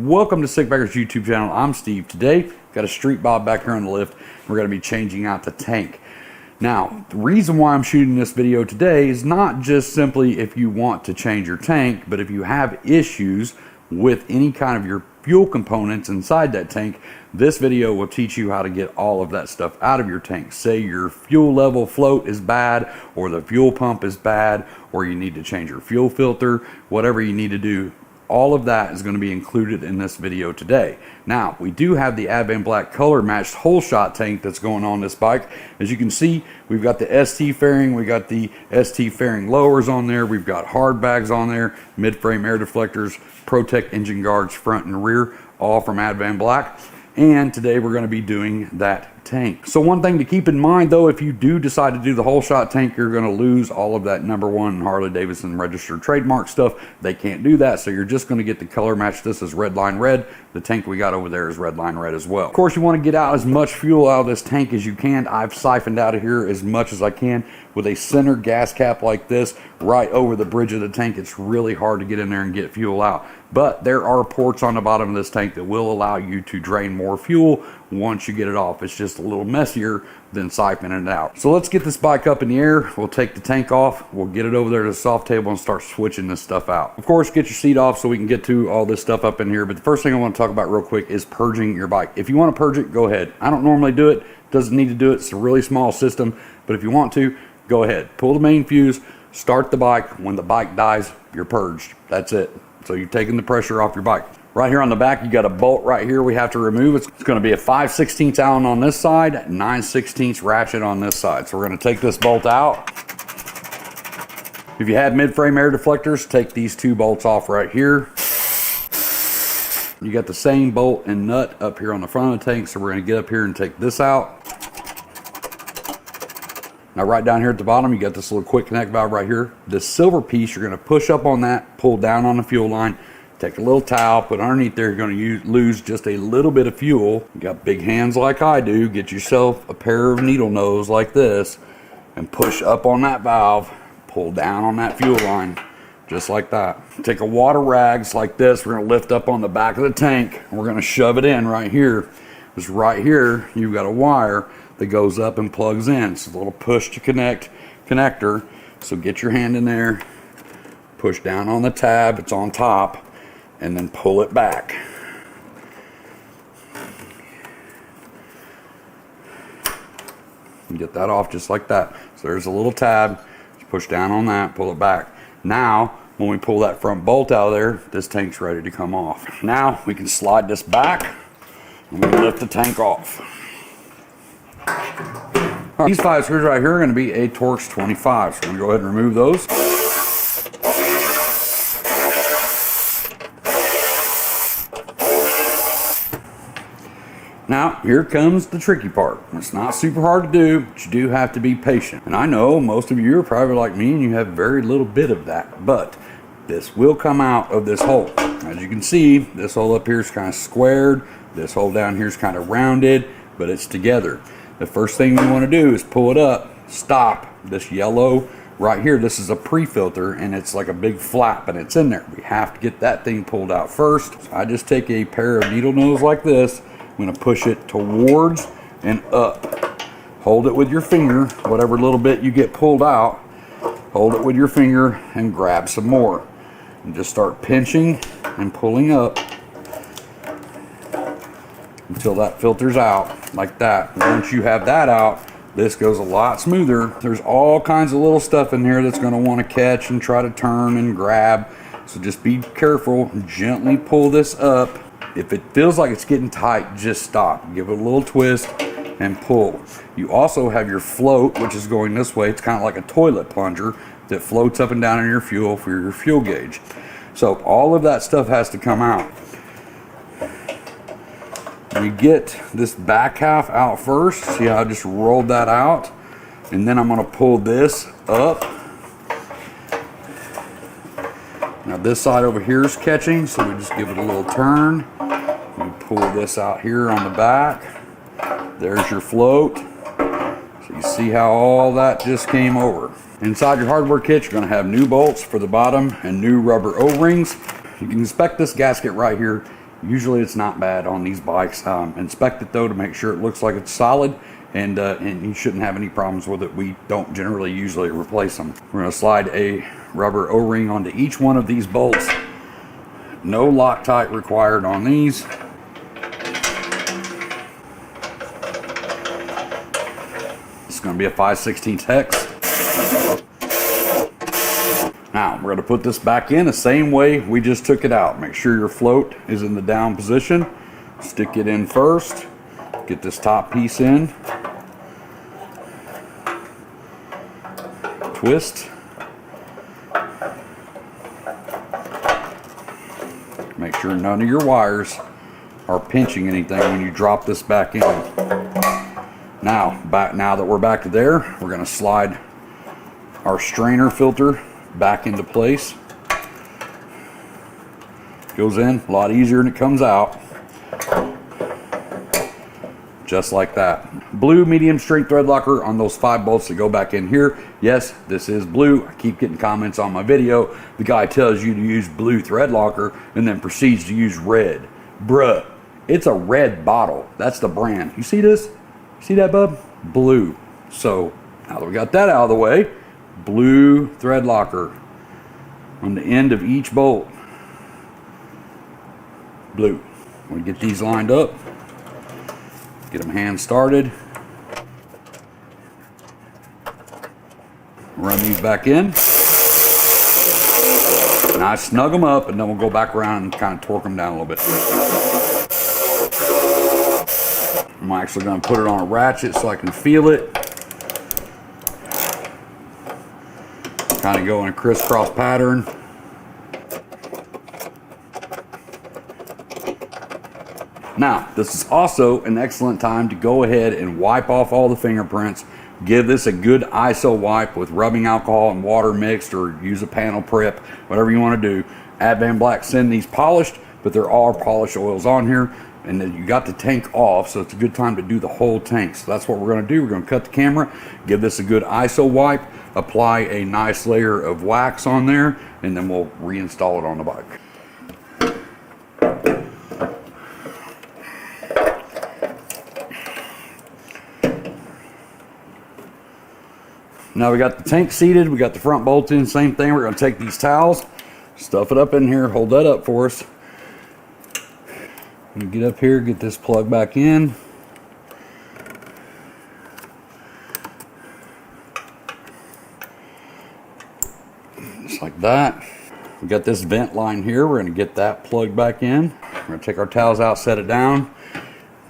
Welcome to sikbaggers YouTube channel. I'm Steve. Today, got a street bob back here on the lift. We're going to be changing out the tank. Now, the reason why I'm shooting this video today is not just simply if you want to change your tank, but if you have issues with any kind of your fuel components inside that tank, this video will teach you how to get all of that stuff out of your tank. Say your fuel level float is bad, or the fuel pump is bad, or you need to change your fuel filter, whatever you need to do. All of that is going to be included in this video today. Now, we do have the Advanblack color matched Holeshot tank that's going on this bike. As you can see, we've got the ST fairing, we got the ST fairing lowers on there, we've got hard bags on there, mid-frame air deflectors, Protect engine guards front and rear, all from Advanblack. And today we're going to be doing that tank. So one thing to keep in mind though, if you do decide to do the Holeshot tank, you're going to lose all of that #1 Harley Davidson registered trademark stuff. They can't do that, so you're just going to get the color match. This is red line red. The tank we got over there is red line red as well. Of course, you want to get out as much fuel out of this tank as you can. I've siphoned out of here as much as I can with a center gas cap like this right over the bridge of the tank. It's really hard to get in there and get fuel out, but there are ports on the bottom of this tank that will allow you to drain more fuel once you get it off. It's just a little messier than siphoning it out. So let's get this bike up in the air. We'll take the tank off, we'll get it over there to the Softail and start switching this stuff out. Of course, get your seat off so we can get to all this stuff up in here, but the first thing I want to talk about real quick is purging your bike. If you want to purge it, go ahead. I don't normally do it, doesn't need to do it, it's a really small system, but if you want to, go ahead. Pull the main fuse, start the bike. When the bike dies, you're purged. That's it. So you're taking the pressure off your bike. Right here on the back, you got a bolt right here we have to remove. It's going to be a 5/16 Allen on this side, 9/16 ratchet on this side. So we're going to take this bolt out. If you have mid-frame air deflectors, take these two bolts off right here. You got the same bolt and nut up here on the front of the tank, so we're going to get up here and take this out. Now right down here at the bottom, you got this little quick connect valve right here. This silver piece, you're going to push up on that, pull down on the fuel line, take a little towel, put underneath there. You're going to lose just a little bit of fuel. You got big hands like I do, get yourself a pair of needle nose like this and push up on that valve, pull down on that fuel line, just like that. Take a water rags like this. We're going to lift up on the back of the tank and we're going to shove it in right here. Because right here, you've got a wire that goes up and plugs in. It's a little push to connect connector. So get your hand in there, push down on the tab, it's on top, and then pull it back. And get that off just like that. So there's a little tab, just push down on that, pull it back. Now, when we pull that front bolt out of there, this tank's ready to come off. Now we can slide this back and we lift the tank off. Right, these 5 screws right here are going to be a Torx 25. So we're going to go ahead and remove those. Now, here comes the tricky part. It's not super hard to do, but you do have to be patient. And I know most of you are probably like me and you have very little bit of that, but this will come out of this hole. As you can see, this hole up here is kind of squared. This hole down here is kind of rounded, but it's together. The first thing we want to do is pull it up, stop. This yellow right here, this is a pre-filter and it's like a big flap and it's in there. We have to get that thing pulled out first. So I just take a pair of needle nose like this. I'm going to push it towards and up. Hold it with your finger, whatever little bit you get pulled out, hold it with your finger and grab some more. And just start pinching and pulling up until that filters out like that. Once you have that out, this goes a lot smoother. There's all kinds of little stuff in here that's going to want to catch and try to turn and grab. So just be careful, gently pull this up. If it feels like it's getting tight, just stop. Give it a little twist and pull. You also have your float, which is going this way. It's kind of like a toilet plunger that floats up and down in your fuel for your fuel gauge. So all of that stuff has to come out. We get this back half out first. See how I just rolled that out? And then I'm going to pull this up. Now this side over here is catching, so we just give it a little turn. We pull this out here on the back. There's your float. So you see how all that just came over. Inside your hardware kit, you're going to have new bolts for the bottom and new rubber O-rings. You can inspect this gasket right here. Usually it's not bad on these bikes. Inspect it though to make sure it looks like it's solid, and you shouldn't have any problems with it. We don't generally usually replace them. We're going to slide a rubber O-ring onto each one of these bolts. No Loctite required on these. It's going to be a 5/16 hex. Now we're going to put this back in the same way we just took it out. Make sure your float is in the down position. Stick it in first. Get this top piece in. Twist. Make sure none of your wires are pinching anything when you drop this back in. Now that we're back to there, we're going to slide our strainer filter back into place. Goes in a lot easier than it comes out. Just like that. Blue medium strength thread locker on those 5 bolts that go back in here. Yes, this is blue. I keep getting comments on my video. The guy tells you to use blue thread locker and then proceeds to use red. Bruh, it's a red bottle. That's the brand. You see this? See that, bub? Blue. So now that we got that out of the way, blue thread locker on the end of each bolt. Blue. We get these lined up. Get them hand started. Run these back in. And I snug them up, and then we'll go back around and kind of torque them down a little bit. I'm actually going to put it on a ratchet so I can feel it. Kind of go in a crisscross pattern. Now, this is also an excellent time to go ahead and wipe off all the fingerprints. Give this a good ISO wipe with rubbing alcohol and water mixed, or use a panel prep, whatever you want to do. Advanblack send these polished, but there are polish oils on here, and then you got the tank off, so it's a good time to do the whole tank. So that's what we're going to do. We're going to cut the camera, give this a good ISO wipe, apply a nice layer of wax on there, and then we'll reinstall it on the bike. Now we got the tank seated, we got the front bolt in, same thing. We're going to take these towels, stuff it up in here, hold that up for us. Get up here, get this plug back in. Just like that. We got this vent line here, we're going to get that plugged back in. We're going to take our towels out, set it down.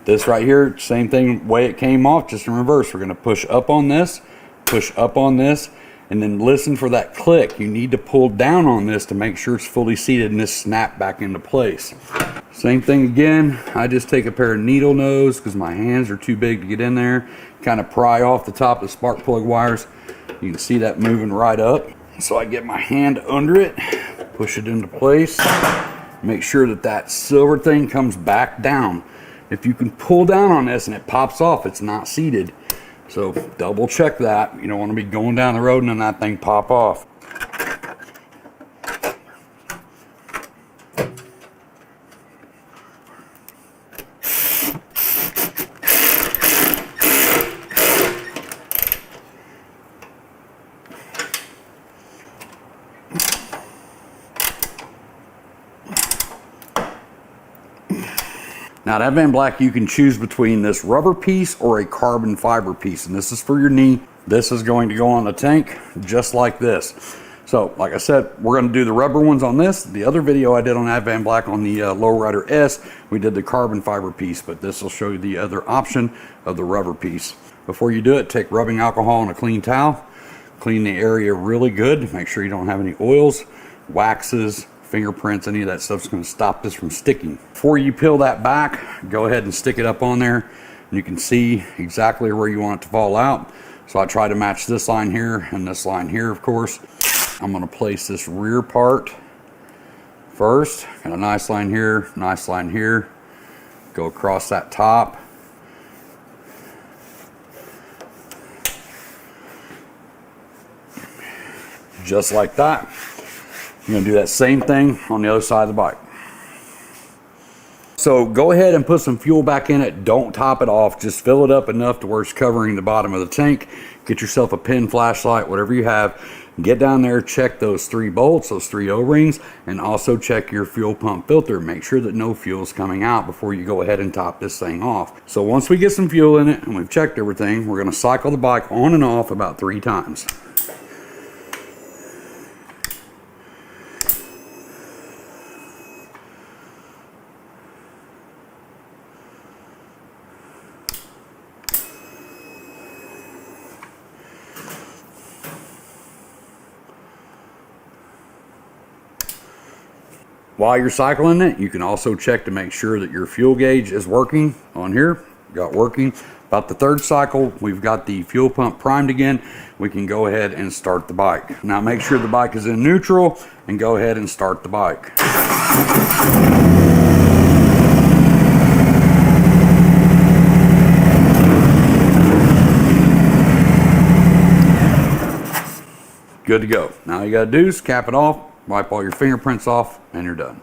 This right here, same thing, way it came off, just in reverse. We're going to push up on this, push up on this, and then listen for that click. You need to pull down on this to make sure it's fully seated and this snap back into place. Same thing again. I just take a pair of needle nose because my hands are too big to get in there. Kind of pry off the top of the spark plug wires. You can see that moving right up. So I get my hand under it, push it into place. Make sure that that silver thing comes back down. If you can pull down on this and it pops off, it's not seated. So double check that. You don't want to be going down the road and then that thing pop off. Now at Advanblack, you can choose between this rubber piece or a carbon fiber piece, and this is for your knee. This is going to go on the tank just like this. So like I said, we're going to do the rubber ones on this. The other video I did on Advanblack on the Lowrider S, we did the carbon fiber piece, but this will show you the other option of the rubber piece. Before you do it, take rubbing alcohol and a clean towel. Clean the area really good. Make sure you don't have any oils, waxes, fingerprints, any of that stuff's going to stop this from sticking. Before you peel that back, go ahead and stick it up on there. You can see exactly where you want it to fall out. So I try to match this line here and this line here, of course. I'm going to place this rear part first. Got a nice line here, nice line here. Go across that top. Just like that. I'm going to do that same thing on the other side of the bike. So go ahead and put some fuel back in it. Don't top it off. Just fill it up enough to where it's covering the bottom of the tank. Get yourself a pin flashlight, whatever you have. Get down there, check those 3 bolts, those 3 O-rings, and also check your fuel pump filter. Make sure that no fuel is coming out before you go ahead and top this thing off. So once we get some fuel in it and we've checked everything, we're going to cycle the bike on and off about 3 times. While you're cycling it, you can also check to make sure that your fuel gauge is working on here. Got working. About the 3rd cycle, we've got the fuel pump primed again. We can go ahead and start the bike. Now make sure the bike is in neutral and go ahead and start the bike. Good to go. Now you gotta do is cap it off, wipe all your fingerprints off, and you're done.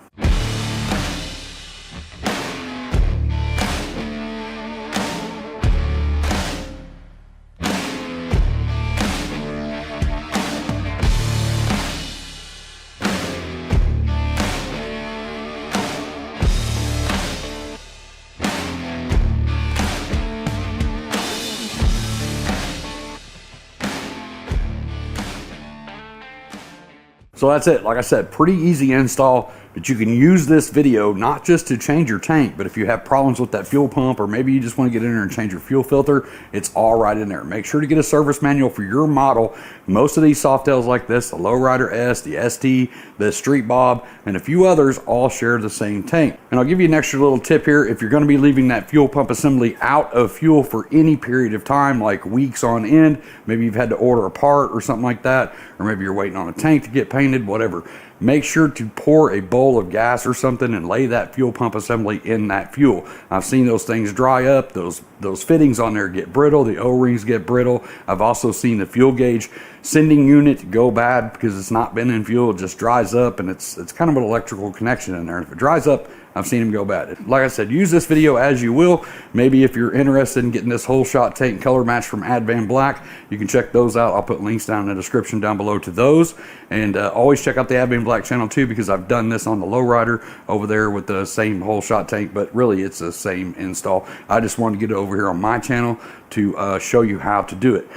So that's it. Like I said, pretty easy install, but you can use this video not just to change your tank, but if you have problems with that fuel pump, or maybe you just want to get in there and change your fuel filter, it's all right in there. Make sure to get a service manual for your model. Most of these Softails like this, the Lowrider S, the ST, the Street Bob, and a few others all share the same tank. And I'll give you an extra little tip here. If you're going to be leaving that fuel pump assembly out of fuel for any period of time, like weeks on end, maybe you've had to order a part or something like that, or maybe you're waiting on a tank to get painted, whatever. Make sure to pour a bowl of gas or something and lay that fuel pump assembly in that fuel. I've seen those things dry up, those fittings on there get brittle, the O-rings get brittle. I've also seen the fuel gauge sending unit go bad because it's not been in fuel. It just dries up, and it's kind of an electrical connection in there. If it dries up, I've seen them go bad. Like I said, use this video as you will. Maybe if you're interested in getting this Holeshot tank color match from Advanblack, you can check those out. I'll put links down in the description down below to those. And always check out the Advanblack channel too, because I've done this on the Lowrider over there with the same Holeshot tank, but really it's the same install. I just wanted to get it over here on my channel to show you how to do it.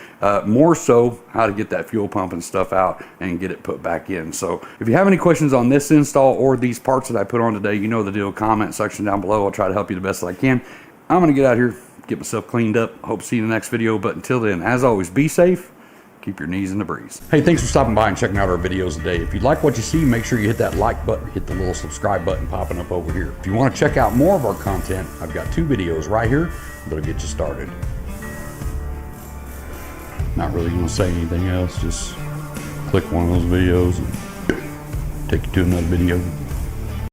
More so how to get that fuel pump and stuff out and get it put back in. So if you have any questions on this install or these parts that I put on today, you know the deal. Comment section down below. I'll try to help you the best that I can. I'm going to get out here, get myself cleaned up. Hope to see you in the next video. But until then, as always, be safe. Keep your knees in the breeze. Hey, thanks for stopping by and checking out our videos today. If you like what you see, make sure you hit that like button, hit the little subscribe button popping up over here. If you want to check out more of our content, I've got 2 videos right here that'll get you started. Not really going to say anything else. Just click one of those videos and take you to another video.